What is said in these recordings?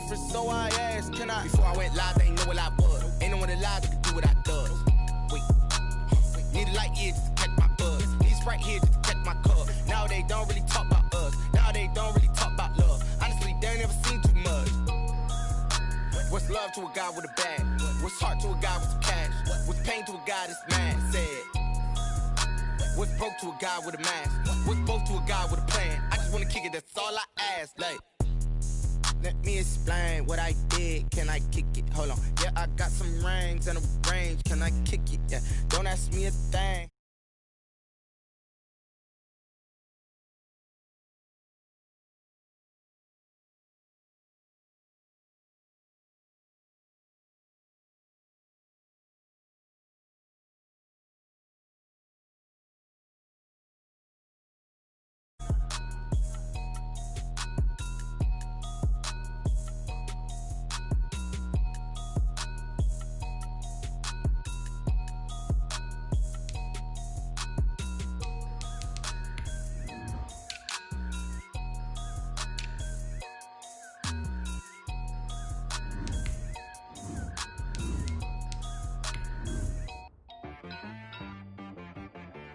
different, so I asked, can I? Before I went live, they know what I was. Ain't no one alive that can do what I does. Wait, need a light here just to catch my buzz. Need Sprite here just to catch my cup. Now they don't really talk about us. Now they don't really talk about love. Honestly, they ain't never seen too much. What's love to a guy with a bag? What's heart to a guy with some cash? What's pain to a guy that's mad? Said. What's broke to a guy with a mask? What's both to a guy with a plan? I just wanna kick it, that's all I ask. Like, let me explain what I did. Can I kick it? Hold on. Yeah, I got some rings and a range. Can I kick it? Yeah, don't ask me a thing.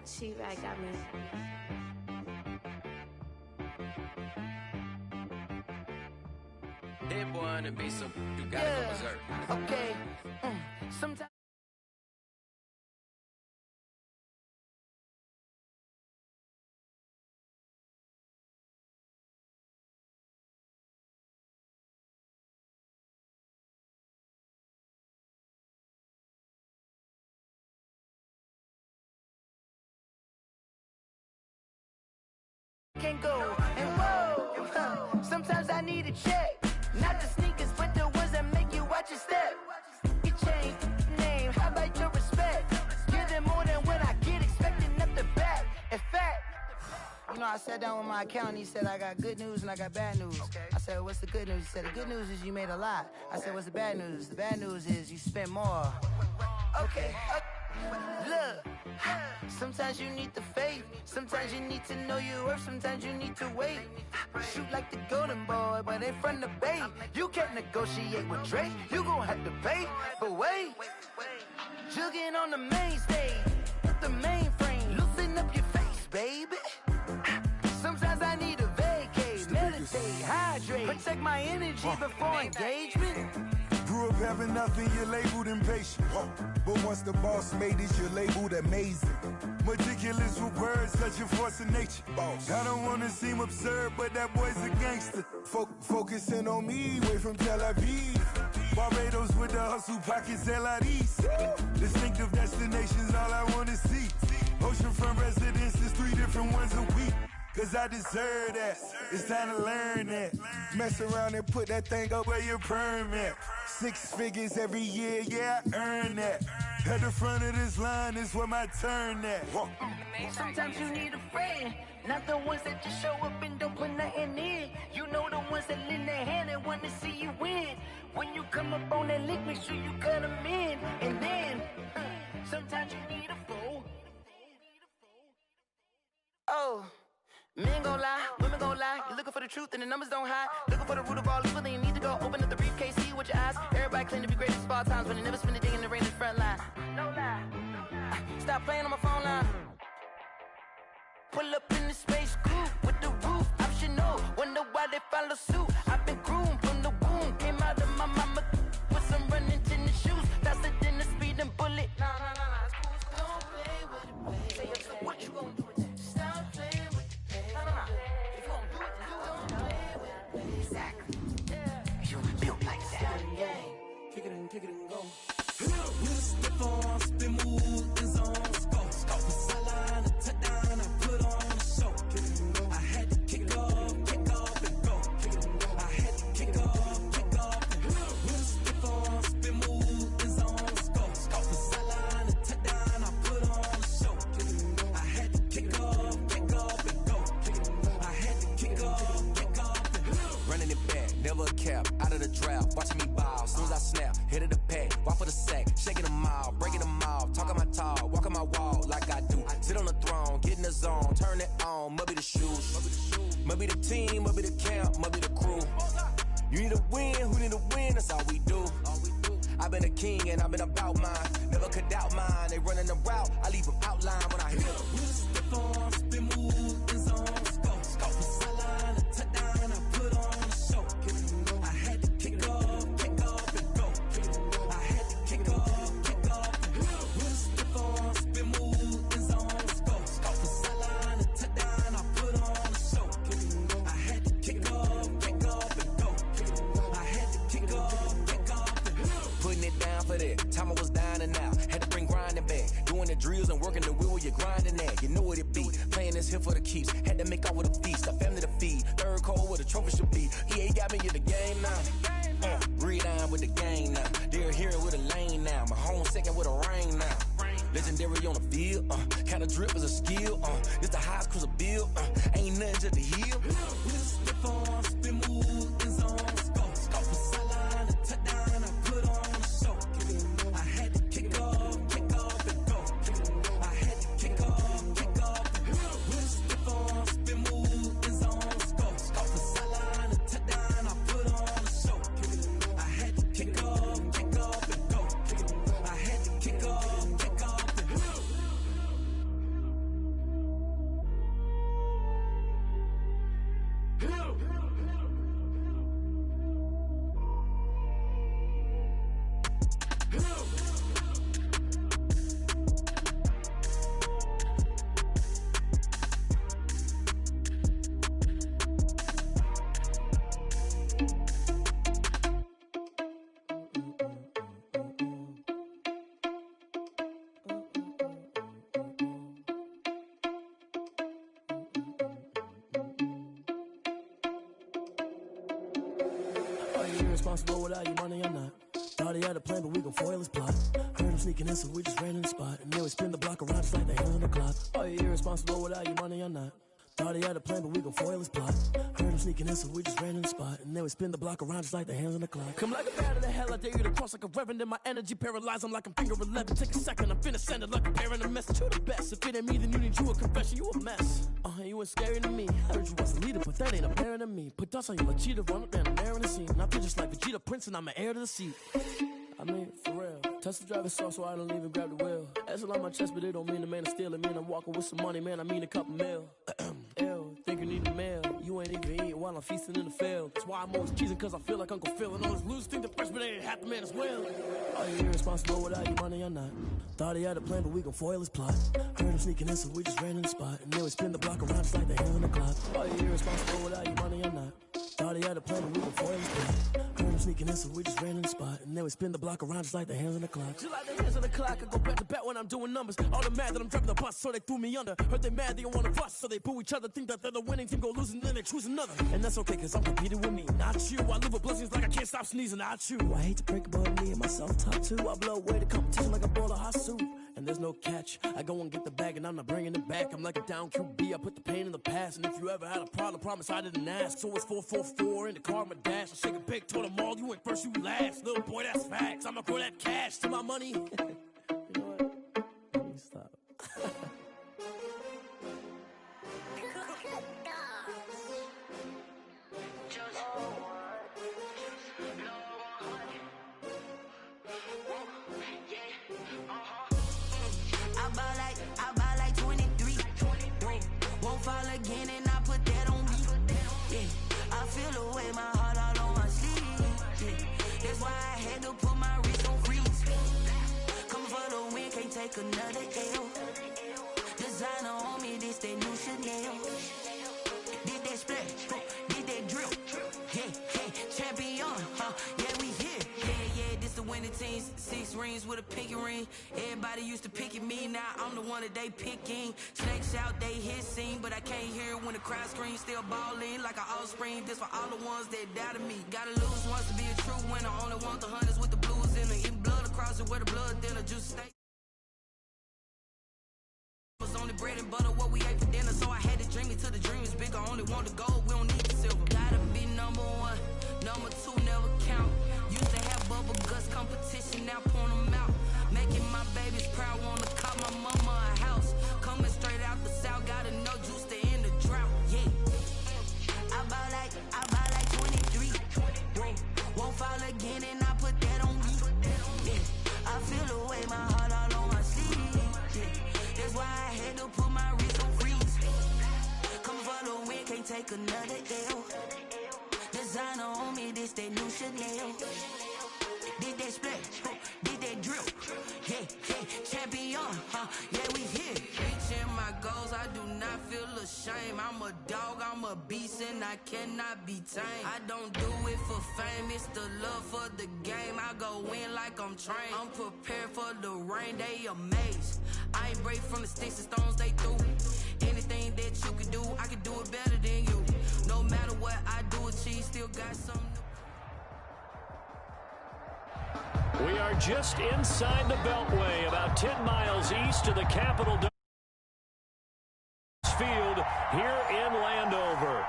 T-Rag got me. That boy on the beat, so you gotta go berserk. Okay. Sometimes. Can go and whoa. Sometimes I need a check, not the sneakers, but the ones that make you watch your step. Your chain, name, how about your respect? Give them more than what I get, expecting up the back. In fact, you know, I sat down with my accountant. He said I got good news and I got bad news. I said, what's the good news? He said, the good news is you made a lot. I said, what's the bad news? The bad news is you spent more. Okay. Look, sometimes you need the faith. Sometimes you need to know your worth. Sometimes you need to wait. Shoot like the golden boy, but in front of the bay. You can't negotiate with Drake. You gon' have to pay. But wait, jugging on the main stage, the mainframe. Loosen up your face, baby. Sometimes I need a vacate, meditate, hydrate, protect my energy before engagement. Grew up having nothing, you're labeled impatient. But once the boss made it, you're labeled amazing. Meticulous with words, such a force of nature. I don't wanna seem absurd, but that boy's a gangster. Focusing on me, way from Tel Aviv. Barbados with the hustle pockets, LIDs. Distinctive destinations, all I wanna see. Oceanfront residences, 3 different ones a week. Cause I deserve that, it's time to learn that. Mess around and put that thing up where your permit. 6 figures every year, yeah, I earn that. At the front of this line is where my turn at. Sometimes you need a friend, not the ones that just show up and don't put nothing in. You know the ones that lend their hand and want to see you win. When you come up on that lick, make sure you cut them in. And then, sometimes you need a fool. Oh. Men gon' lie, women gon' lie. You're looking for the truth and the numbers don't hide. Looking for the root of all evil, then you need to go open up the briefcase, see with your eyes. Everybody claim to be greatest of all times, but they never spend a day in the rain in the front line. No lie. Stop playing on my phone line. Pull up in the space coupe with the roof optional. Wonder why they follow suit. I've been groomed from the womb. Came out of my mama with some running tennis shoes. Faster than the speeding bullet. Nah, it's cool. Don't play with it, baby. Say what you gon' do with that? Stop playing with it. If you gon' do it, then don't play with it. Exactly. Yeah. You built like that. Kick it and go. We'll step on, spin, move, and zones, go. Sideline, a touchdown, I put on a show. I had to kick off and go. I had to kick off and go. We'll step on, spin, move, and zones, go. Sideline, a touchdown, I put on a show. I had to kick off and go. I had to kick off and go. Running it back, never a cap, out of the draft, watching me ball. Soon as I snap, hit of the pack, walk for the sack, shaking them all, breaking them all, talking my talk, walking my wall like I do. Sit on the throne, get in the zone, turn it on, must be the shoes, must be the team, must be the camp, must be the crew. You need a win, who need been a king and I've been about mine. Never could doubt mine. They running the route, I leave them outline when I hit them. We just step on, spin, move, in zone, scope. From sideline to touchdown, I put on a show. I had to kick off, and go. I had to kick off, and go. We just step on, spin, move, in zone, scope. From sideline to touchdown, I put on a show. I had to kick off, and go. I had to kick off, and go. Putting it down for that. Time I was down and out. Had to bring grinding back. Doing the drills and working the wheel where you're grinding at. You know what it be. Playing this here for the keeps. Had to make off with a feast. A family to feed. Third cold where the trophy should be. EA got me in the game now. Breed on with the game now. They're here with a lane now. My home second with a rain now. Legendary on the field. Kinda drip is a skill. This the highest cruiser bill. Ain't nothing just to heal. We just step on, spin, move, in zone, scope. From sideline to touchdown, I put on a show. I had to kick off, and go. I had to kick off, and go. We just step on, spin, move, in zone, scope. From sideline to touchdown, I put on a show. I had to kick off, and go. I had to kick off, and go. Are you irresponsible without your money or not? Thought he had a plan, but we gon' foil his plot. Heard him sneaking in, so we just ran in the spot. And then we spin the block around just like the hands on the clock. Are you irresponsible without your money or not? Thought he had a plan, but we gon' foil his plot. Heard him sneaking in, so we just ran in the spot. And then we spin the block around just like the hands on the clock. Come like a bat of the hell, I dare you to cross like a reverend. In my energy paralyzed, I'm like I'm finger 11. Take a second, I'm finna send it like a bearing a message. You the best, if it ain't me, then you need you a confession. You a mess, you ain't scary to me. Heard you was a leader, but that ain't apparent to me. Put dust on you like cheetah, run up down the air in the scene. And I feel just like Vegeta Prince, and I'm an heir to the seat. I mean, for real. Touch the driver's sauce so I don't even grab the wheel. That's on my chest, but it don't mean the man is stealing. Man, I'm walking with some money, man, I mean a couple mil. Ew, think you need a meal. You ain't even eating while I'm feasting in the field. That's why I'm always cheesing, cause I feel like Uncle Phil. And all those losers think the freshman ain't half the man as well. Are you irresponsible without your money or not? Thought he had a plan, but we gon' foil his plot. Heard him sneaking in, so we just ran in the spot. And then we spin the block around just like the hands on the clock. Are you irresponsible without your money or not? Thought he had a plan, but we gon' foil his plot. Heard him sneaking in, so we just ran in the spot. And then we spin the block around just like the hands on the clock. Just like the hands on the clock, I go back to back when I'm doing numbers. All the mad that I'm driving the bus, so they threw me under. Heard they mad, they don't wanna bust, so they boo each other. Think that they're the winning team, go losing, then they choose another. And that's okay, cause I'm competing with me, not you. I live with blessings like I can't stop sneezing, not you. I hate to break it, but me and myself top two. I blow away the competition like a bowl of hot soup. And there's no catch, I go and get the bag and I'm not bringing it back. I'm like a down QB, I put the pain in the past. And if you ever had a problem, promise I didn't ask. So it's 444 in the car, my dash. I shake a big, told them all, you ain't first, you last. Little boy, that's facts, I'ma throw that cash to my money. You know what? Let me stop. I buy like 23. Won't fall again and I put that on me. Yeah, I feel the way my heart all on my sleeve. Yeah, that's why I had to put my wrist on freeze. Come for the win, can't take another L. Designer on me, this that new Chanel. Did that splash, did that drill. Yeah, champion, yeah, we here. Yeah, this the winning team. 6 rings with a pinky ring. Everybody used to pick at me, now I'm the one that they picking. Snakes out, they hissing, but I can't hear when the crowd screams. Still balling like an offspring. This for all the ones that doubted me. Gotta lose once to be a true winner. Only want the hunters with the blues in it. Eating blood across it where the blood then the juice stay. Was only bread and butter what we ate for dinner, so I had to dream it till the dream is bigger. Only want the gold, we don't need the silver. Gotta be number 1, number 2 never count. Used to have bubble guts competition, now point them out. Making my babies proud, wanna call my mama a house. Coming straight out the south, gotta know juice to end the drought. Yeah, I buy like 23. Won't fall again and I put that on me. take another L. Designer on me, this they new Chanel. Did they split? Did they drill? Yeah, champion, yeah, we here. Reaching my goals, I do not feel ashamed. I'm a dog, I'm a beast, and I cannot be tamed. I don't do it for fame, it's the love for the game. I go in like I'm trained. I'm prepared for the rain, they amazed. I ain't break from the sticks and stones they threw. Anything that you can do, I can do it better than you. No matter what I do, achieve, still got something to. We are just inside the Beltway, about 10 miles east of the Capitol Field here in Landover.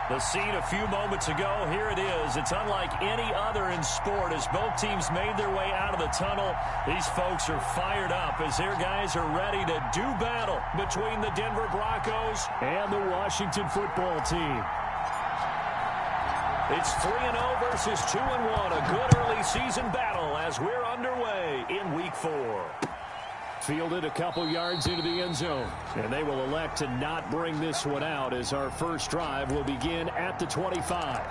The scene a few moments ago, here it is. It's unlike any other in sport as both teams made their way out of the tunnel. These folks are fired up as their guys are ready to do battle between the Denver Broncos and the Washington football team. It's 3-0 versus 2-1, a good early season battle as we're underway in Week 4. Fielded a couple yards into the end zone, and they will elect to not bring this one out as our first drive will begin at the 25.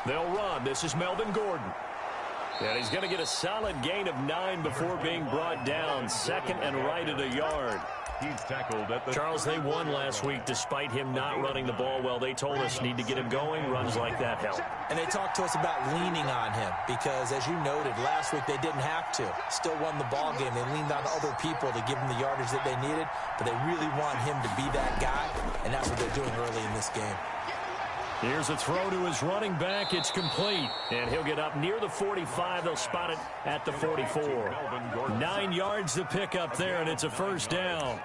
They'll run. This is Melvin Gordon. And he's going to get a solid gain of 9 before being brought down. Second and right at a yard. He's tackled at the Charles, they won last week despite him not running the ball well. They told us need to get him going. Runs like that help. And they talked to us about leaning on him because, as you noted, last week they didn't have to. Still won the ball game. They leaned on other people to give them the yardage that they needed, but they really want him to be that guy, and that's what they're doing early in this game. Here's a throw to his running back. It's complete. And he'll get up near the 45. They'll spot it at the 44. 9 yards to pick up there, and it's a first down.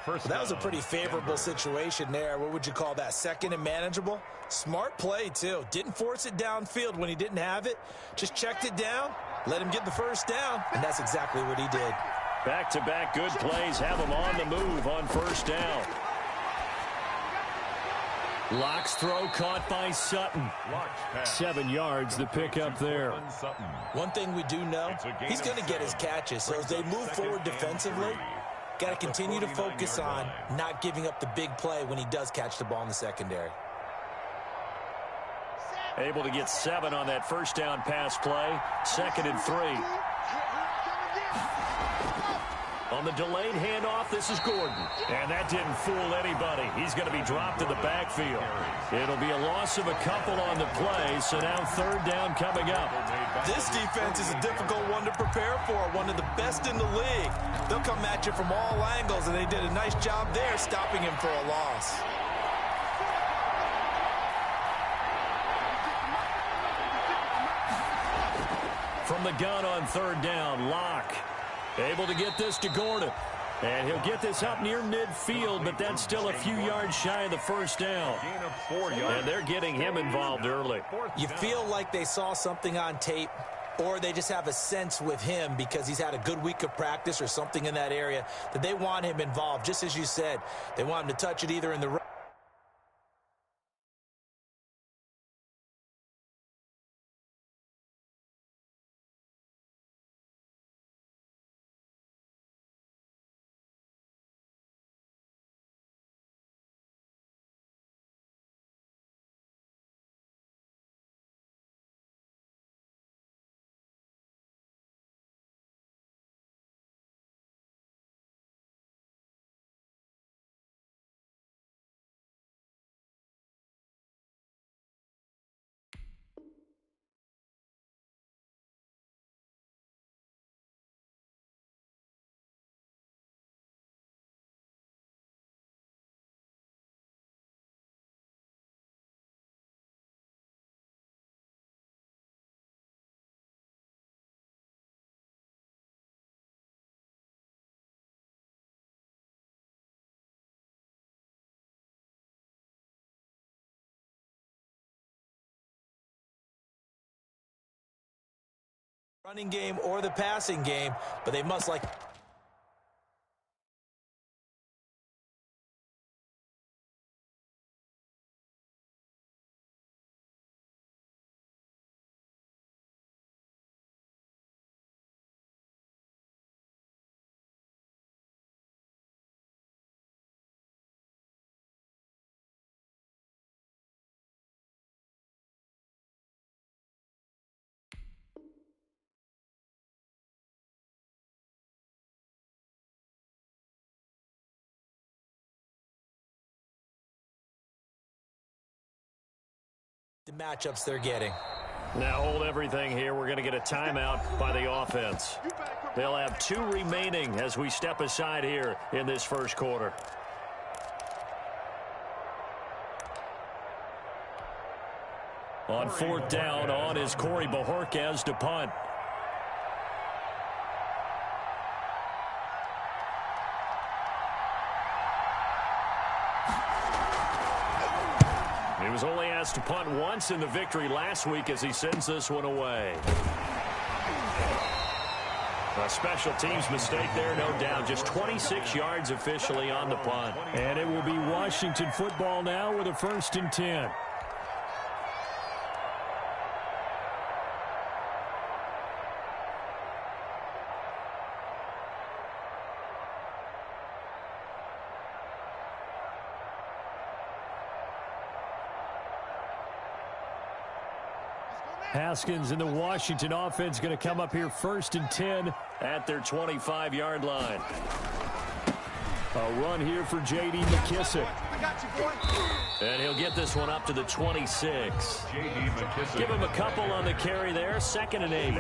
That was a pretty favorable situation there. What would you call that? Second and manageable? Smart play, too. Didn't force it downfield when he didn't have it. Just checked it down, let him get the first down, and that's exactly what he did. Back-to-back good plays have him on the move on first down. Locke's throw caught by Sutton. 7 yards the pick up there. One thing we do know, he's going to get his catches. So as they move forward defensively, got to continue to focus on not giving up the big play when he does catch the ball in the secondary. Able to get 7 on that first down pass play. 2nd and 3. On the delayed handoff, this is Gordon. And that didn't fool anybody. He's going to be dropped in the backfield. It'll be a loss of a couple on the play, so now third down coming up. This defense is a difficult one to prepare for, one of the best in the league. They'll come at you from all angles, and they did a nice job there stopping him for a loss. From the gun on third down, Locke able to get this to Gordon. And he'll get this up near midfield, but that's still a few yards shy of the first down. And they're getting him involved early. You feel like they saw something on tape, or they just have a sense with him because he's had a good week of practice or something in that area that they want him involved. Just as you said, they want him to touch it either in the running game or the passing game, but they must like... the matchups they're getting. Now hold everything here. We're going to get a timeout by the offense. They'll have 2 remaining as we step aside here in this first quarter. On 4th down, on is Corey Bajorquez to punt. He was only asked to punt once in the victory last week as he sends this one away. A special teams mistake there, no doubt. Just 26 yards officially on the punt. And it will be Washington football now with a 1st and 10. Haskins and the Washington offense going to come up here 1st and 10 at their 25-yard line. A run here for J.D. McKissick. And he'll get this one up to the 26. Give him a couple on the carry there. 2nd and 8.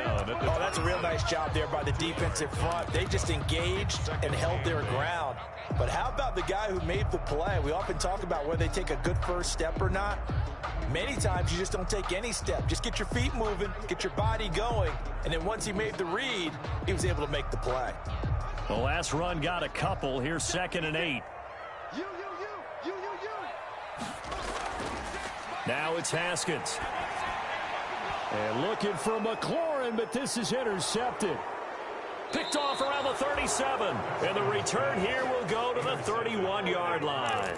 Oh, that's a real nice job there by the defensive front. They just engaged and held their ground. But how about the guy who made the play? We often talk about whether they take a good first step or not. Many times you just don't take any step. Just get your feet moving, get your body going, and then once he made the read, he was able to make the play. The last run got a couple. Here's 2nd and 8. Now it's Haskins. And looking for McLaurin, but this is intercepted. Picked off around the 37. And the return here will go to the 31-yard line.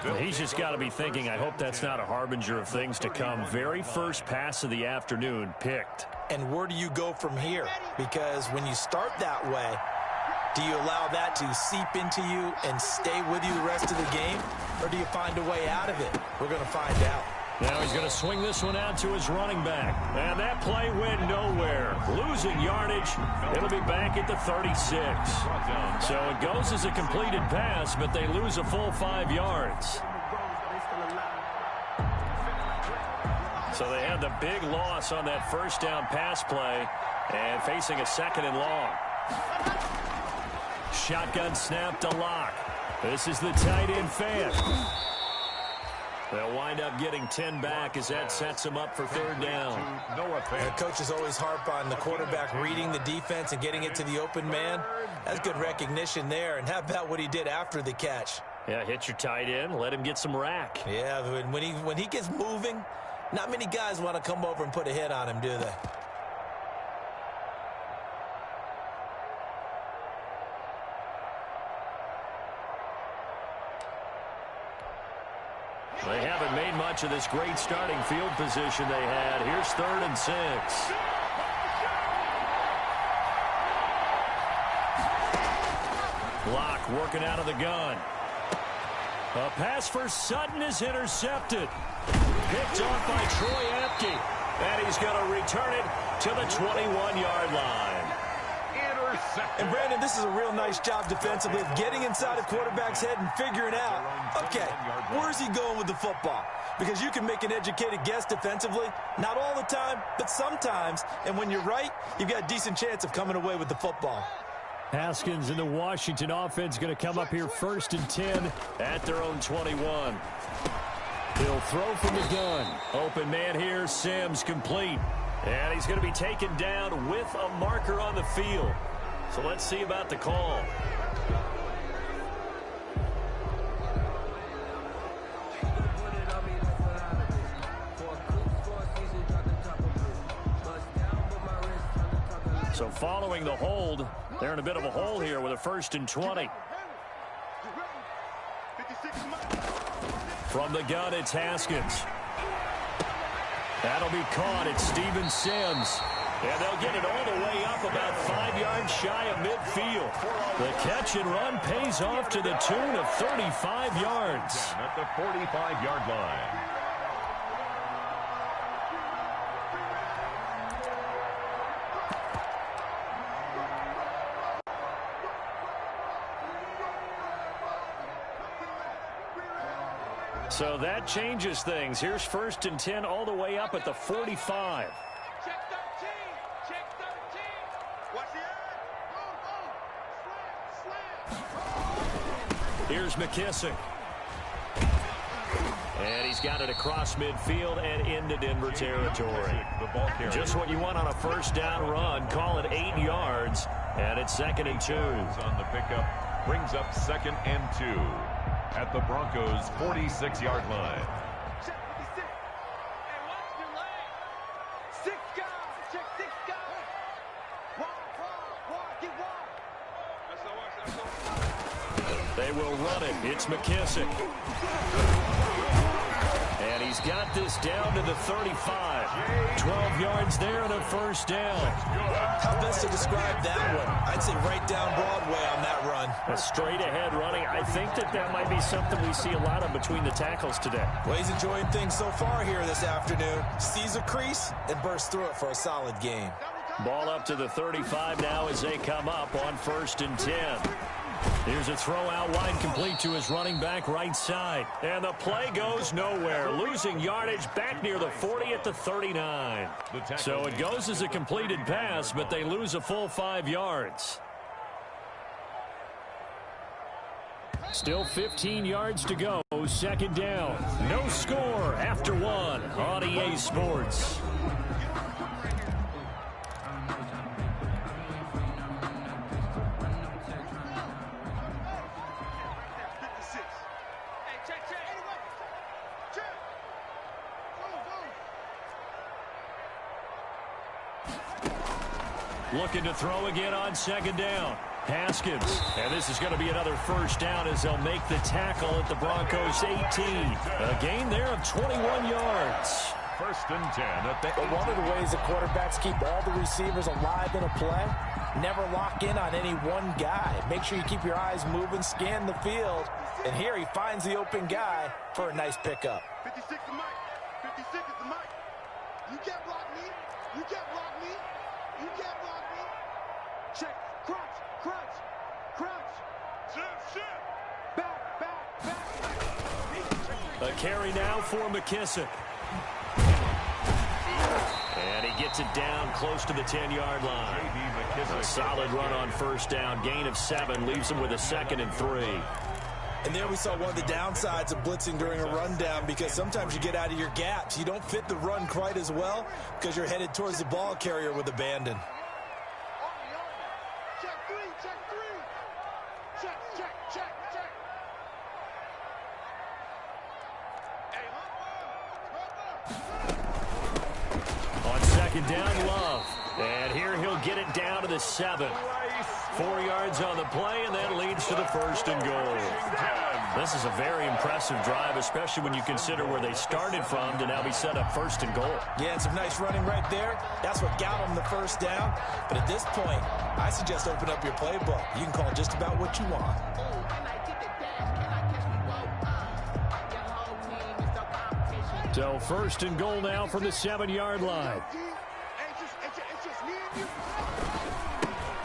Well, he's just got to be thinking, I hope that's not a harbinger of things to come. Very first pass of the afternoon picked. And where do you go from here? Because when you start that way, do you allow that to seep into you and stay with you the rest of the game? Or do you find a way out of it? We're going to find out. Now he's going to swing this one out to his running back. And that play went nowhere. Losing yardage. It'll be back at the 36. So it goes as a completed pass, but they lose a full 5 yards. So they had the big loss on that first down pass play and facing a 2nd and long. Shotgun snap to Locke. This is the tight end fan. They'll wind up getting 10 back as that sets them up for 3rd down. And coaches always harp on the quarterback reading the defense and getting it to the open man. That's good recognition there. And how about what he did after the catch? Yeah, hit your tight end, let him get some rack. Yeah, when he gets moving, not many guys want to come over and put a hit on him, do they? They haven't made much of this great starting field position they had. Here's 3rd and 6. Locke working out of the gun. A pass for Sutton is intercepted. Picked off by Troy Apke. And he's going to return it to the 21-yard line. And Brandon, this is a real nice job defensively of getting inside a quarterback's head and figuring out, okay, where's he going with the football? Because you can make an educated guess defensively, not all the time, but sometimes. And when you're right, you've got a decent chance of coming away with the football. Haskins and the Washington offense going to come up here 1st and 10 at their own 21. He'll throw from the gun. Open man here, Sims complete. And he's going to be taken down with a marker on the field. So let's see about the call. So following the hold, they're in a bit of a hole here with a 1st and 20. From the gun, it's Haskins. That'll be caught. It's Steven Sims. And they'll get it all the way up about 5 yards shy of midfield. The catch and run pays off to the tune of 35 yards. At the 45-yard line. So that changes things. Here's 1st and 10 all the way up at the 45. Check 13. Check 13. Watch the Here's McKissick. And he's got it across midfield and into Denver territory. Just what you want on a 1st down run. Call it 8 yards. And it's 2nd and 2. On the pickup, brings up 2nd and 2. At the Broncos' 46-yard line. Check 56. Hey, watch your lane. 6 guys. Check 6 guys. Wide. Get wide. They will run it. It's McKissick. And he's got this down to the 35. 12 yards there and a 1st down. How best to describe that one? I'd say right down Broadway on that run. A straight ahead running. I think that might be something we see a lot of between the tackles today. Well, he's enjoying things so far here this afternoon. Sees a crease and bursts through it for a solid game. Ball up to the 35 now as they come up on 1st and 10. Here's a throw out wide, complete to his running back right side. And the play goes nowhere. Losing yardage back near the 40 at the 39. So it goes as a completed pass, but they lose a full 5 yards. Still 15 yards to go. 2nd down. No score after 1 on EA Sports. Looking to throw again on 2nd down. Haskins. And this is going to be another 1st down as they'll make the tackle at the Broncos' 18. A gain there of 21 yards. 1st and 10 at the 18. One of the ways that quarterbacks keep all the receivers alive in a play, never lock in on any one guy. Make sure you keep your eyes moving, scan the field. And here he finds the open guy for a nice pickup. 56 is Mike. 56 is the Mike. You can't block me. You can't block me. You can't block me. Check. Crunch. Back. A carry now for McKissick. And he gets it down close to the 10-yard line. A solid run on 1st down. Gain of 7 leaves him with a 2nd and 3. And there we saw one of the downsides of blitzing during a rundown, because sometimes you get out of your gaps. You don't fit the run quite as well because you're headed towards the ball carrier with abandon. On 2nd down, Love. And here he'll get it down to the 7. 4 yards on the play, and that leads to the 1st and goal. This is a very impressive drive, especially when you consider where they started from to now be set up 1st and goal. Yeah, and some nice running right there. That's what got them the 1st down. But at this point, I suggest open up your playbook. You can call just about what you want. So 1st and goal now from the 7-yard line.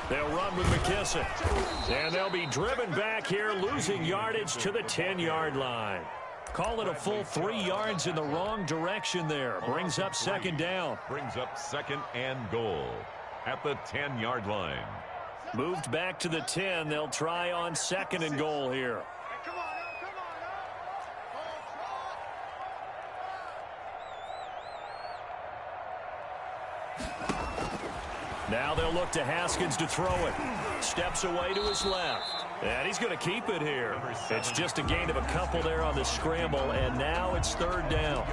They'll run with McKissick. And they'll be driven back here, losing yardage to the 10-yard line. Call it a full 3 yards in the wrong direction there. Brings up 2nd down. Brings up 2nd and goal at the 10-yard line. Moved back to the 10. They'll try on 2nd and goal here. Now they'll look to Haskins to throw it. Steps away to his left. And he's going to keep it here. It's just a gain of a couple there on the scramble, and now it's third down.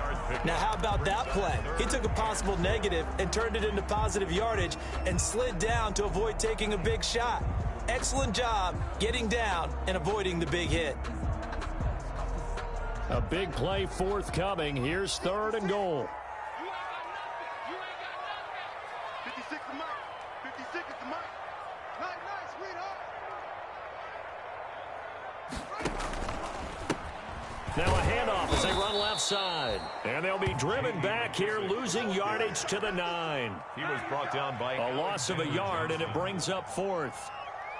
Now, how about that play? He took a possible negative and turned it into positive yardage and slid down to avoid taking a big shot. Excellent job getting down and avoiding the big hit. A big play forthcoming. Here's third and goal. 56 to Mike. 56 is to Mike. Nice, sweetheart. Now a handoff as they run left side. And they'll be driven back here, losing yardage to the 9. He was brought down by a loss of a yard, and it brings up fourth.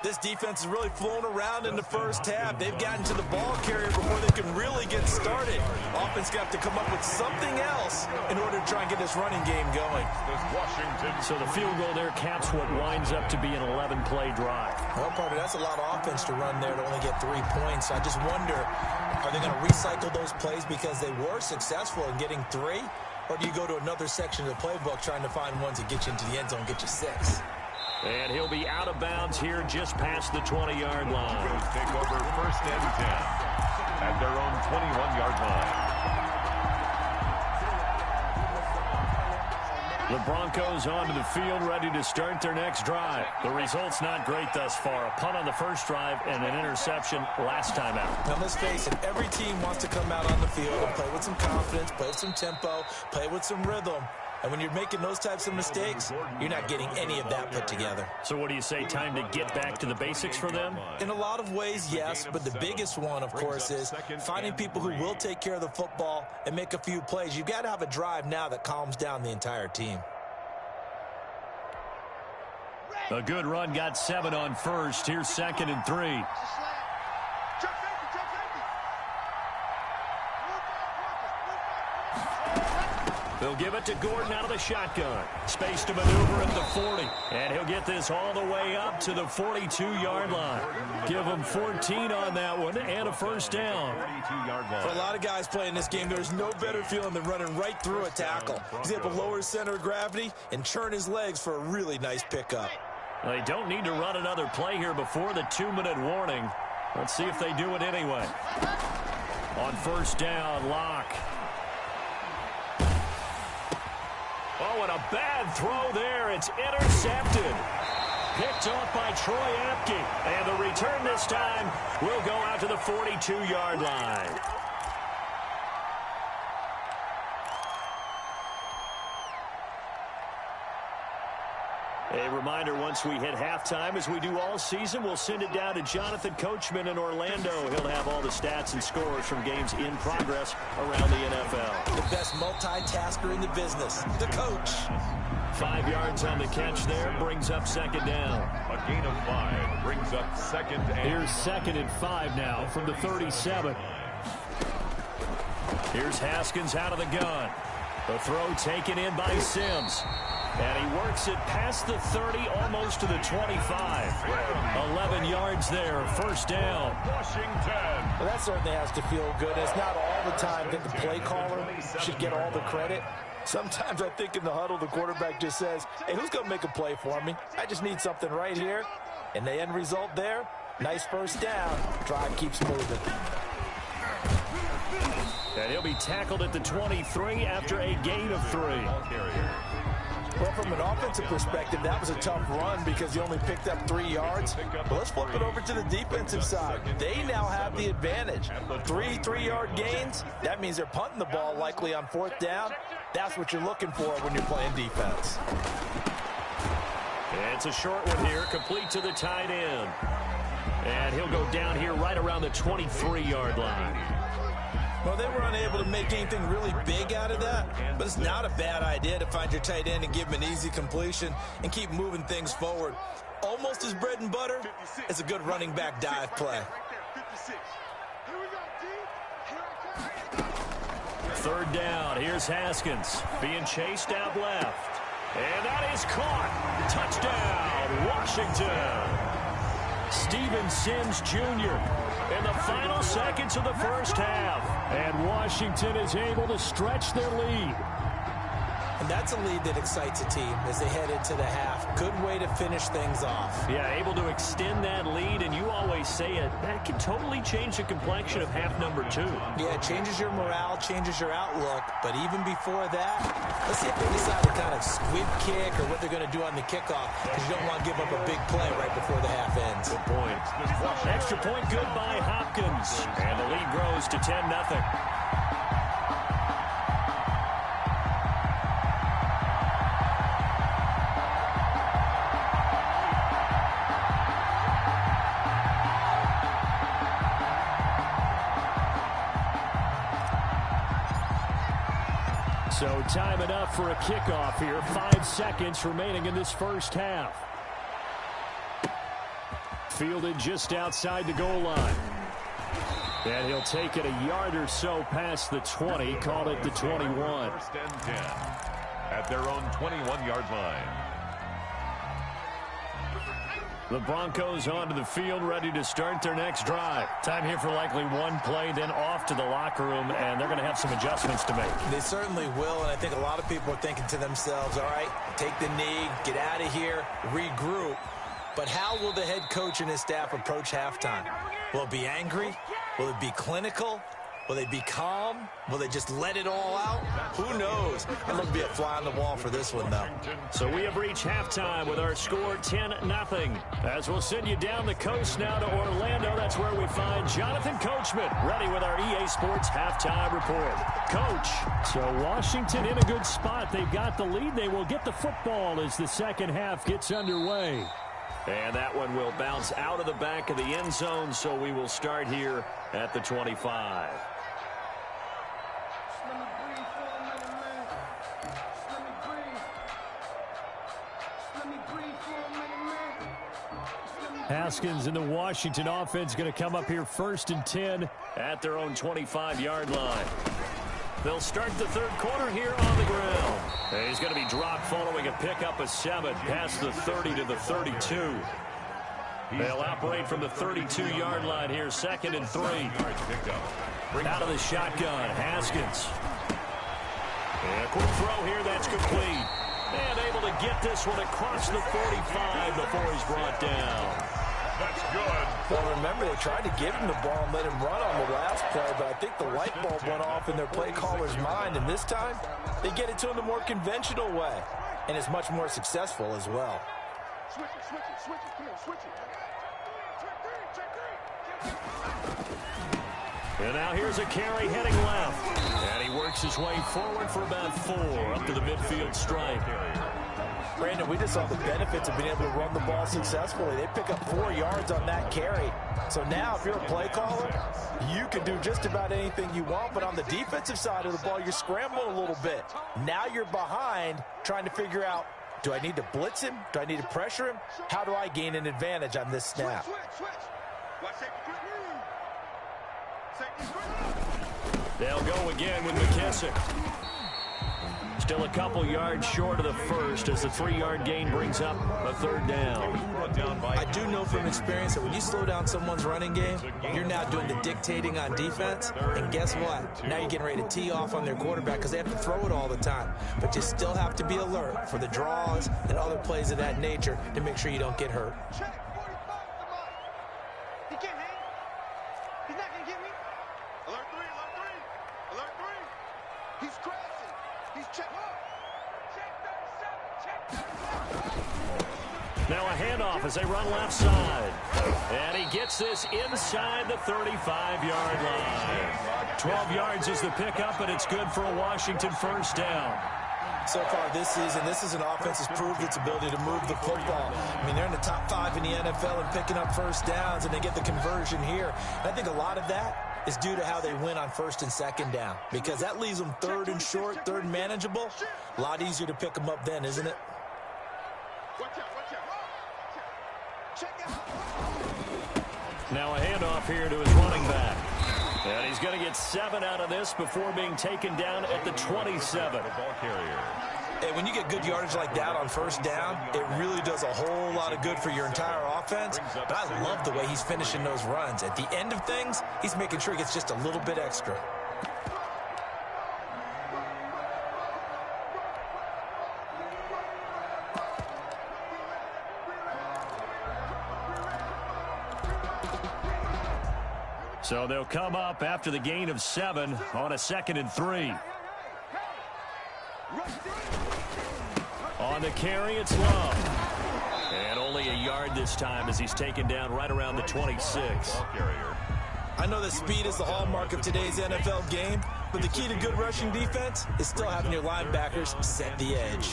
This defense has really flown around in the first half. They've gotten to the ball carrier before they can really get started. Offense got to come up with something else in order to try and get this running game going. So the field goal there caps what winds up to be an 11-play drive. Well, partner, that's a lot of offense to run there to only get 3 points. I just wonder, are they going to recycle those plays because they were successful in getting 3? Or do you go to another section of the playbook trying to find ones that get you into the end zone and get you 6? And he'll be out of bounds here just past the 20-yard line. Take over first and 10 at their own 21-yard line. The Broncos onto the field, ready to start their next drive. The result's not great thus far. A punt on the first drive and an interception last time out. Now, let's face it, every team wants to come out on the field and play with some confidence, play with some tempo, play with some rhythm. And when you're making those types of mistakes, you're not getting any of that put together. So what do you say, time to get back to the basics for them? In a lot of ways, yes, but the biggest one, of course, is finding people who will take care of the football and make a few plays. You've got to have a drive now that calms down the entire team. A good run got 7 on first. Here's second and 3. They'll give it to Gordon out of the shotgun. Space to maneuver at the 40. And he'll get this all the way up to the 42-yard line. Give him 14 on that one and a first down. For a lot of guys playing this game, there's no better feeling than running right through a tackle. He's able to lower his center of gravity and churn his legs for a really nice pickup. They don't need to run another play here before the 2-minute warning. Let's see if they do it anyway. On first down, Locke. Oh, and a bad throw there. It's intercepted. Picked off by Troy Apke. And the return this time will go out to the 42-yard line. A reminder, once we hit halftime, as we do all season, we'll send it down to Jonathan Coachman in Orlando. He'll have all the stats and scores from games in progress around the NFL. The best multitasker in the business, the coach. 5 yards on the catch there, brings up second down. A gain of 5 brings up second and... Here's second and 5 now from the 37. Here's Haskins out of the gun. The throw taken in by Sims. And he works it past the 30, almost to the 25. 11 yards there, first down. Washington. Well, that certainly has to feel good. It's not all the time that the play caller should get all the credit. Sometimes I think in the huddle, the quarterback just says, hey, who's going to make a play for me? I just need something right here. And the end result there, nice first down. Drive keeps moving. And he'll be tackled at the 23 after a gain of 3. Well, from an offensive perspective, that was a tough run because he only picked up 3 yards. But let's flip it over to the defensive side. They now have the advantage. 3 3-yard gains, that means they're punting the ball likely on fourth down. That's what you're looking for when you're playing defense. It's a short one here, complete to the tight end. And he'll go down here right around the 23-yard line. Well, they were unable to make anything really big out of that, but it's not a bad idea to find your tight end and give him an easy completion and keep moving things forward. Almost as bread and butter as a good running back dive play. Third down, here's Haskins being chased out left. And that is caught. Touchdown, Washington. Steven Sims Jr. in the final seconds of the first half. And Washington is able to stretch their lead. And that's a lead that excites a team as they head into the half. Good way to finish things off. Yeah, able to extend that lead, and you always say it, that can totally change the complexion of half number 2. Yeah, it changes your morale, changes your outlook. But even before that, let's see if they decide to kind of squib kick or what they're going to do on the kickoff, because you don't want to give up a big play right before the half ends. Good point. Extra point good by Hopkins. And the lead grows to 10-0. So time enough for a kickoff here. 5 seconds remaining in this first half. Fielded just outside the goal line. And he'll take it a yard or so past the 20. Call it the 21. First and 10 at their own 21-yard line. The Broncos onto the field, ready to start their next drive. Time here for likely one play, then off to the locker room, and they're going to have some adjustments to make. They certainly will, and I think a lot of people are thinking to themselves, all right, take the knee, get out of here, regroup. But how will the head coach and his staff approach halftime? Will it be angry? Will it be clinical? Will they be calm? Will they just let it all out? Who knows? I'd love to be a fly on the wall for this one, though. So we have reached halftime with our score 10-0. As we'll send you down the coast now to Orlando, that's where we find Jonathan Coachman, ready with our EA Sports halftime report. Coach, so Washington in a good spot. They've got the lead. They will get the football as the second half gets underway. And that one will bounce out of the back of the end zone, so we will start here at the 25. Haskins and the Washington offense going to come up here 1st and 10 at their own 25-yard line. They'll start the third quarter here on the ground. And he's going to be dropped following a pickup of 7 past the 30 to the 32. They'll operate from the 32-yard line here, 2nd and 3. Out of the shotgun, Haskins. And a quick throw here, that's complete. And able to get this one across the 45 before he's brought down. That's good. Well, remember, they tried to give him the ball and let him run on the last play, but I think the light bulb went off in their play caller's mind, and this time they get it to him the more conventional way, and it's much more successful as well. Switch it, switch it, switch it. Come here, switch it. And now here's a carry heading left. And he works his way forward for about 4 up to the midfield stripe. Brandon, we just saw the benefits of being able to run the ball successfully. They pick up 4 yards on that carry. So now if you're a play caller, you can do just about anything you want. But on the defensive side of the ball, you're scrambling a little bit. Now you're behind trying to figure out, do I need to blitz him? Do I need to pressure him? How do I gain an advantage on this snap? They'll go again with McKissick. Still a couple yards short of the first as the 3-yard gain brings up a 3rd down. I do know from experience that when you slow down someone's running game, you're now doing the dictating on defense. And guess what? Now you're getting ready to tee off on their quarterback because they have to throw it all the time. But you still have to be alert for the draws and other plays of that nature to make sure you don't get hurt. He can't hang. He's not going to get me. Alert 3, alert 3. Alert 3. He's crashing. He's checked. Now a handoff as they run left side. And he gets this inside the 35-yard line. 12 yards is the pickup, and it's good for a Washington 1st down. So far this season, this is an offense that's proved its ability to move the football. I mean, they're in the top 5 in the NFL and picking up 1st downs, and they get the conversion here. And I think a lot of that is due to how they win on 1st and 2nd down, because that leaves them 3rd and short, 3rd and manageable. A lot easier to pick them up then, isn't it? Now a handoff here to his running back. And he's going to get 7 out of this before being taken down at the 27. Ball carrier. And when you get good yardage like that on 1st down, it really does a whole lot of good for your entire offense. But I love the way he's finishing those runs. At the end of things, he's making sure he gets just a little bit extra. So they'll come up after the gain of 7 on a 2nd and 3. On the carry, it's Love. And only a yard this time as he's taken down right around the 26. I know that speed is the hallmark of today's NFL game, but the key to good rushing defense is still having your linebackers set the edge.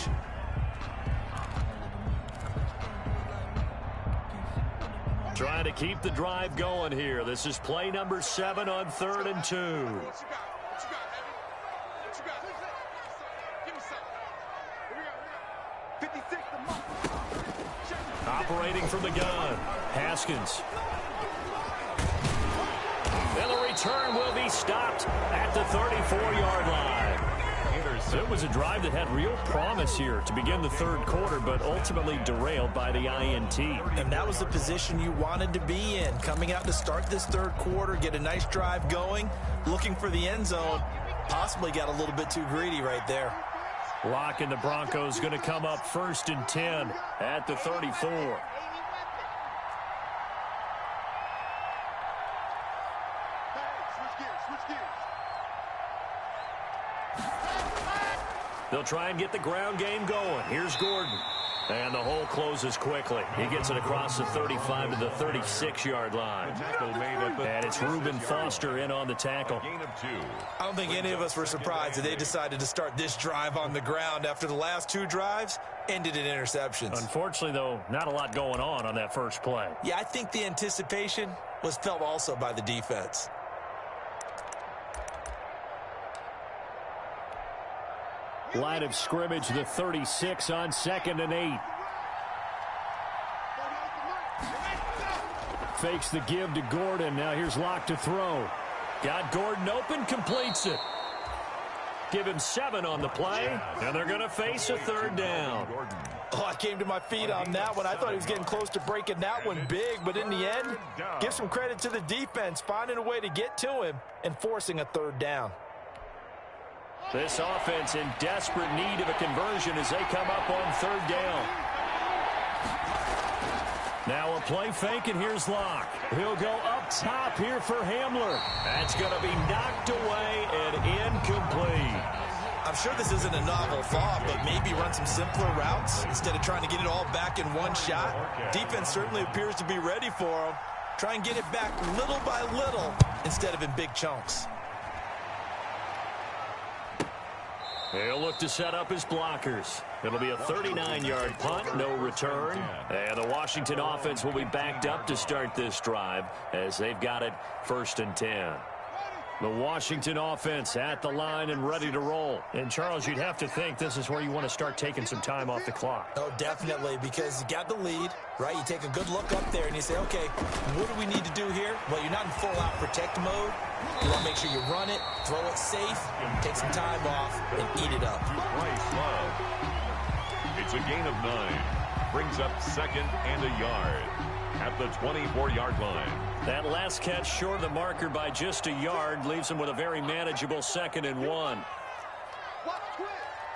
Trying to keep the drive going here. This is play number 7 on 3rd and 2. Operating from the gun, Haskins. And the return will be stopped at the 34-yard line. It was a drive that had real promise here to begin the 3rd quarter, but ultimately derailed by the INT. And that was the position you wanted to be in. Coming out to start this 3rd quarter, get a nice drive going, looking for the end zone. Possibly got a little bit too greedy right there. Locke and the Broncos going to come up 1st and 10 at the 34. They'll try and get the ground game going. Here's Gordon. And the hole closes quickly. He gets it across the 35 to the 36-yard line. And it's Reuben Foster in on the tackle. I don't think any of us were surprised that they decided to start this drive on the ground after the last 2 drives ended in interceptions. Unfortunately, though, not a lot going on that first play. Yeah, I think the anticipation was felt also by the defense. Line of scrimmage, the 36 on 2nd and 8. Fakes the give to Gordon. Now here's Locke to throw. Got Gordon open, completes it. Give him 7 on the play, and they're going to face a 3rd down. Oh, I came to my feet on that one. I thought he was getting close to breaking that one big, but in the end, give some credit to the defense, finding a way to get to him and forcing a 3rd down. This offense in desperate need of a conversion as they come up on 3rd down. Now a play fake, and here's Locke. He'll go up top here for Hamler. That's going to be knocked away and incomplete. I'm sure this isn't a novel thought, but maybe run some simpler routes instead of trying to get it all back in one shot. Defense certainly appears to be ready for him. Try and get it back little by little instead of in big chunks. He'll look to set up his blockers. It'll be a 39-yard punt, no return. And the Washington offense will be backed up to start this drive as they've got it 1st and 10. The Washington offense at the line and ready to roll. And, Charles, you'd have to think this is where you want to start taking some time off the clock. Oh, definitely, because you got the lead, right? You take a good look up there and you say, okay, what do we need to do here? Well, you're not in full-out protect mode. You want to make sure you run it, throw it safe, take some time off, and eat it up. It's a gain of 9. Brings up 2nd and a yard at the 24-yard line. That last catch short of the marker by just a yard leaves him with a very manageable 2nd and 1. Watch twist.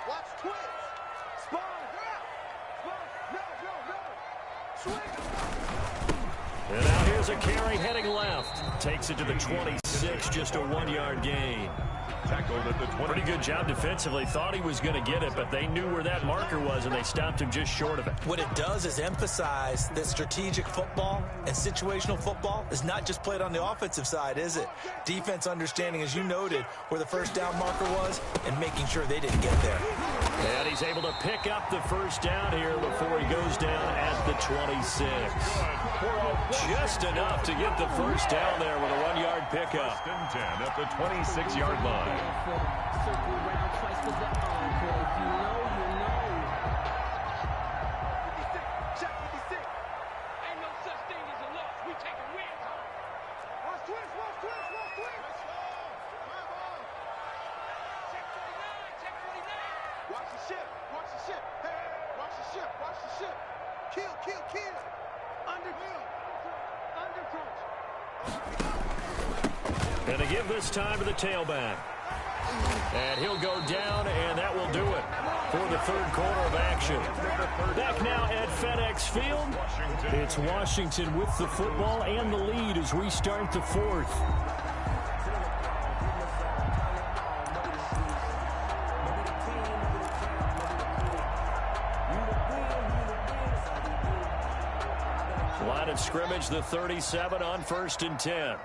Watch twist. Spun. No. Swing. And now here's a carry heading left. Takes it to the 26, just a 1-yard gain. Tackled at the 20. Pretty good job defensively. Thought he was going to get it, but they knew where that marker was, and they stopped him just short of it. What it does is emphasize that strategic football and situational football is not just played on the offensive side, is it? Defense understanding, as you noted, where the 1st down marker was and making sure they didn't get there. And he's able to pick up the 1st down here before he goes down at the 26. Just enough to get the 1st down there with a 1-yard pickup. 1st and 10 at the 26-yard line. Circle around twice for the encore. If you know, you know. Check 56. Ain't no such thing as a loss. We taking wins home. Watch twist. Check 49. Watch the ship. Hey, watch the ship. Kill. Under crunch. And to give this time to the tailback. And he'll go down, and that will do it for the third quarter of action. Back now at FedEx Field. It's Washington with the football and the lead as we start the fourth. Line of scrimmage, the 37 on 1st and 10.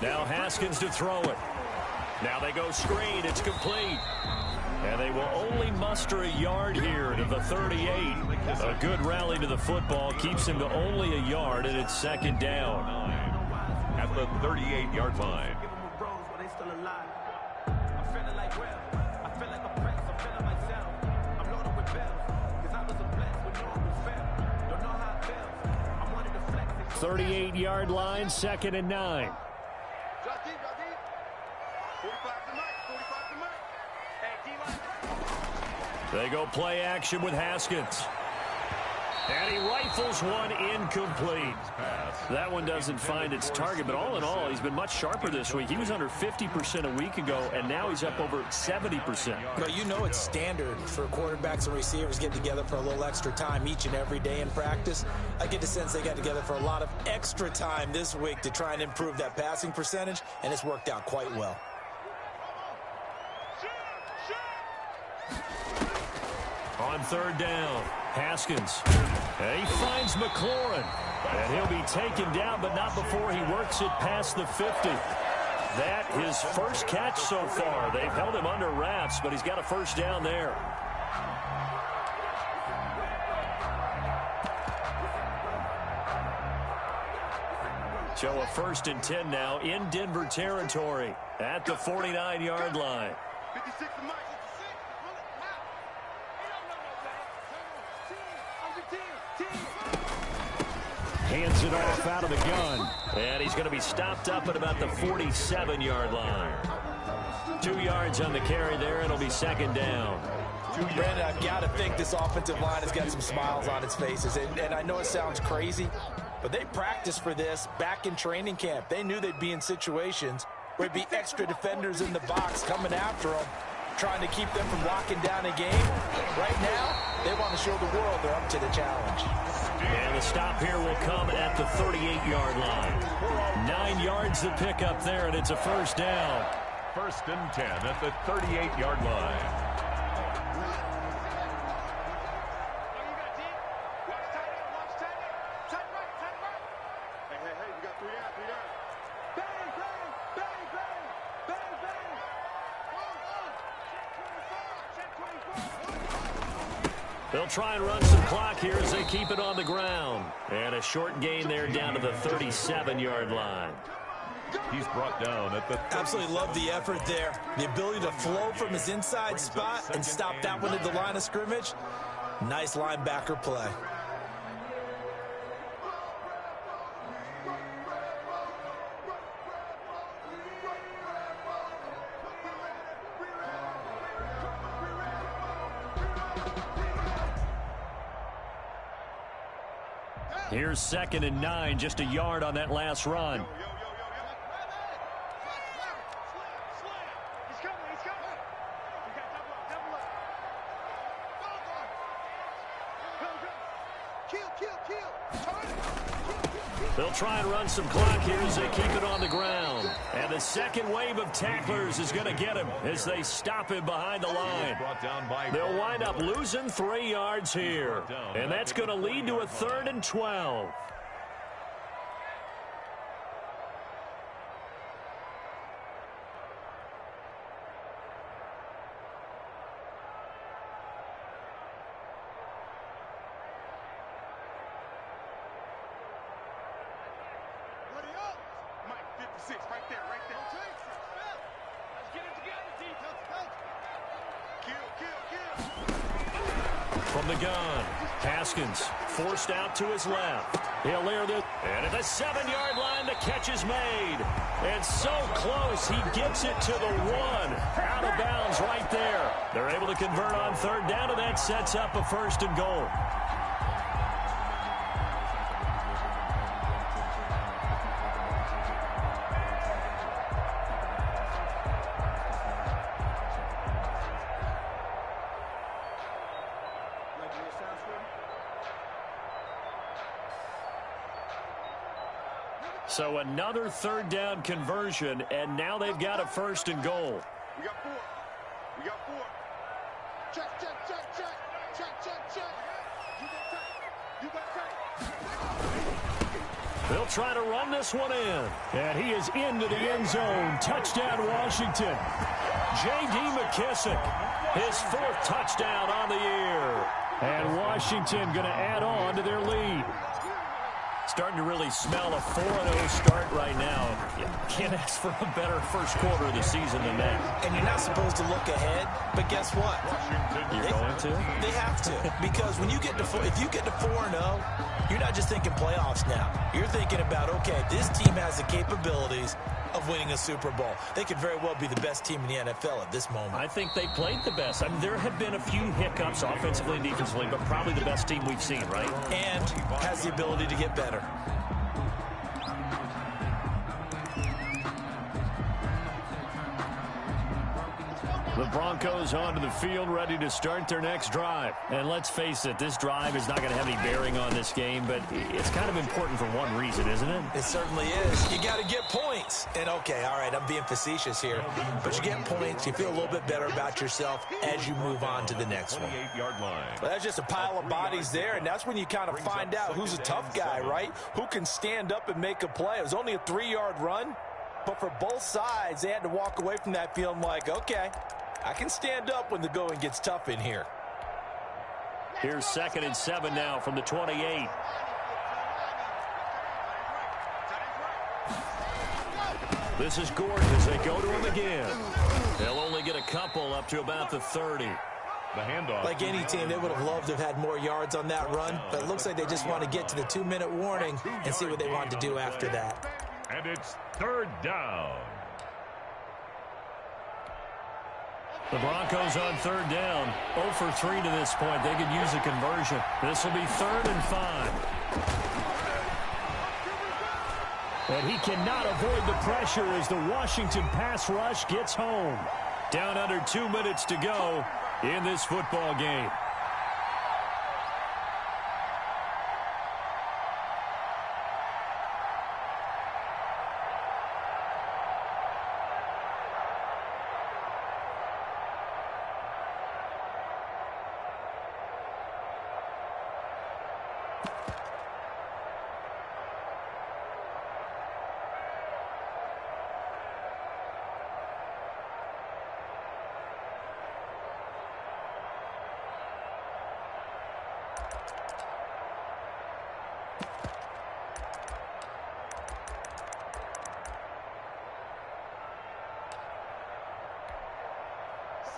Now Haskins to throw it. Now they go screen. It's complete. And they will only muster a yard here to the 38. A good rally to the football keeps him to only a yard, and it's second down. At the 38-yard line. The 38-yard line, 2nd and 9. They go play action with Haskins. And he rifles one incomplete. That one doesn't find its target, but all in all, he's been much sharper this week. He was under 50% a week ago, and now he's up over 70%. But you know it's standard for quarterbacks and receivers getting together for a little extra time each and every day in practice. I get the sense they got together for a lot of extra time this week to try and improve that passing percentage, and it's worked out quite well. On 3rd down, Haskins. And he finds McLaurin. And he'll be taken down, but not before he works it past the 50. That his first catch so far. They've held him under wraps, but he's got a first down there. So a 1st and 10 now in Denver territory at the 49-yard line. 56 to Mike. Hands it off out of the gun. And he's going to be stopped up at about the 47-yard line. 2 yards on the carry there. It'll be 2nd down. Brandon, I've got to think this offensive line has got some smiles on its faces. And I know it sounds crazy, but they practiced for this back in training camp. They knew they'd be in situations where there'd be extra defenders in the box coming after them, trying to keep them from locking down a game. Right now, they want to show the world they're up to the challenge. And the stop here will come at the 38-yard line. 9 yards to pick up there, and it's a first down. 1st and 10 at the 38-yard line. They'll try and run some clock here as they keep it on the ground. And a short gain there down to the 37-yard line. He's brought down at the... Absolutely love the effort there. The ability to flow from his inside spot and stop that one at the line of scrimmage. Nice linebacker play. Here's 2nd and 9, just a yard on that last run. They'll try and run some clock here as they keep it on the ground. And the second wave of tacklers is going to get him as they stop him behind the line. They'll wind up losing 3 yards here. And that's going to lead to a 3rd and 12. From the gun, Haskins forced out to his left. He'll air this. And at the 7-yard line, the catch is made. And so close, he gets it to the 1. Out of bounds right there. They're able to convert on 3rd down, and that sets up a 1st and goal. So another third down conversion, and now they've got a 1st and goal. We got 4. We got 4. Check, check, check, check. Check, check, check. You got tight. They'll try to run this one in. And he is into the end zone. Touchdown, Washington. J.D. McKissick, his 4th touchdown on the year. And Washington going to add on to their lead. Starting to really smell a 4-0 start right now. You can't ask for a better first quarter of the season than that. And you're not supposed to look ahead, but guess what? You're going to? They have to. Because when you get to if you get to 4-0, you're not just thinking playoffs now. You're thinking about, okay, this team has the capabilities of winning a Super Bowl. They could very well be the best team in the NFL at this moment. I think they played the best. I mean, there have been a few hiccups offensively and defensively, but probably the best team we've seen, right? And has the ability to get better. The Broncos onto the field, ready to start their next drive. And let's face it, this drive is not going to have any bearing on this game, but it's kind of important for one reason, isn't it? It certainly is. You got to get points. And, okay, all right, I'm being facetious here. But you get points, you feel a little bit better about yourself as you move on to the next one. Well, that's just a pile of bodies there, and that's when you kind of find out who's a tough guy, right? Who can stand up and make a play. It was only a 3-yard run, but for both sides, they had to walk away from that feeling like, okay, I can stand up when the going gets tough in here. Here's 2nd and 7 now from the 28. This is Gordon as they go to him again. They'll only get a couple up to about the 30. The handoff. Like any team, they would have loved to have had more yards on that run, but it looks like they just want to get to the 2-minute warning and see what they want to do after that. And it's 3rd down. The Broncos on 3rd down. 0 for 3 to this point. They could use a conversion. This will be 3rd and 5. And he cannot avoid the pressure as the Washington pass rush gets home. Down under 2 minutes to go in this football game.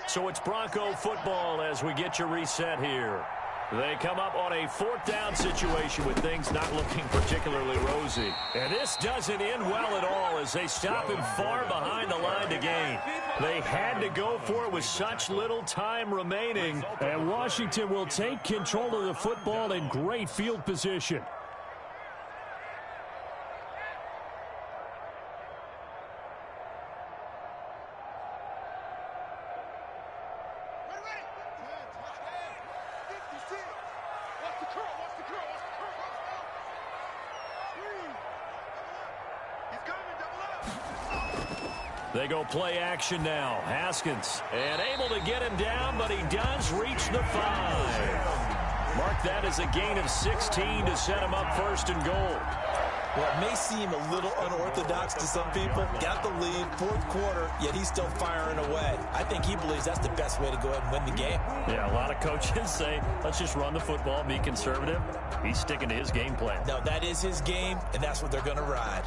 So it's Bronco football as we get you reset here. They come up on a 4th down situation with things not looking particularly rosy. And this doesn't end well at all as they stop him far behind the line to gain. They had to go for it with such little time remaining. And Washington will take control of the football in great field position. They go play action now. Haskins, and able to get him down, but he does reach the 5. Mark that as a gain of 16 to set him up 1st and goal. Well, it may seem a little unorthodox to some people. Got the lead, 4th quarter, yet he's still firing away. I think he believes that's the best way to go ahead and win the game. Yeah, a lot of coaches say, let's just run the football, be conservative. He's sticking to his game plan. No, that is his game, and that's what they're going to ride.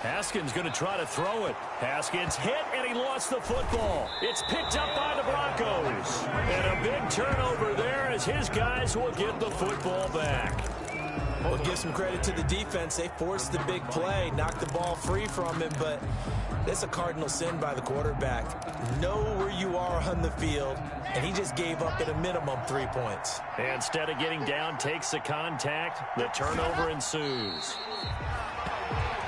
Haskins going to try to throw it. Haskins hit, and he lost the football. It's picked up by the Broncos. And a big turnover there as his guys will get the football back. Well, give some credit to the defense. They forced the big play, knocked the ball free from him, but that's a cardinal sin by the quarterback. Know where you are on the field, and he just gave up at a minimum 3 points. Instead of getting down, takes the contact. The turnover ensues.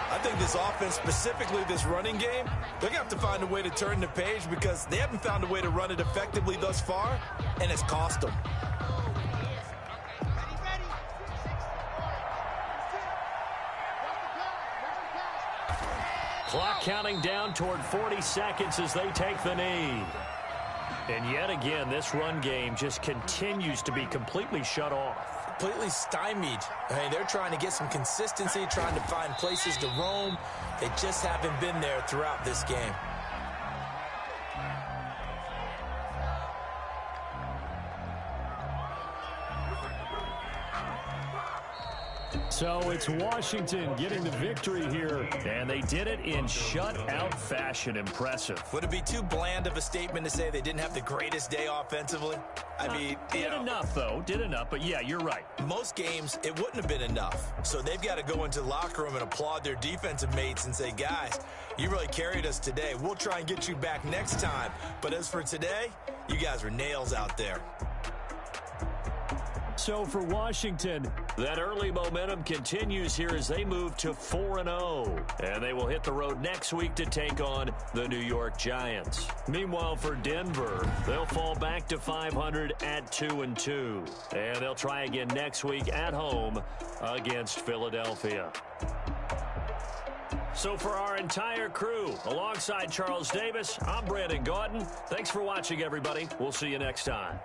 I think this offense, specifically this running game, they're going to have to find a way to turn the page because they haven't found a way to run it effectively thus far, and it's cost them. Clock counting down toward 40 seconds as they take the knee. And yet again, this run game just continues to be completely shut off. Completely stymied. I mean, they're trying to get some consistency, trying to find places to roam. They just haven't been there throughout this game. So it's Washington getting the victory here, and they did it in shutout fashion. Impressive. Would it be too bland of a statement to say they didn't have the greatest day offensively? I mean, did enough, though. Did enough, but yeah, you're right. Most games, it wouldn't have been enough. So they've got to go into the locker room and applaud their defensive mates and say, guys, you really carried us today. We'll try and get you back next time. But as for today, you guys were nails out there. So for Washington, that early momentum continues here as they move to 4-0. And they will hit the road next week to take on the New York Giants. Meanwhile, for Denver, they'll fall back to 500 at 2-2. And they'll try again next week at home against Philadelphia. So for our entire crew, alongside Charles Davis, I'm Brandon Gaudin. Thanks for watching, everybody. We'll see you next time.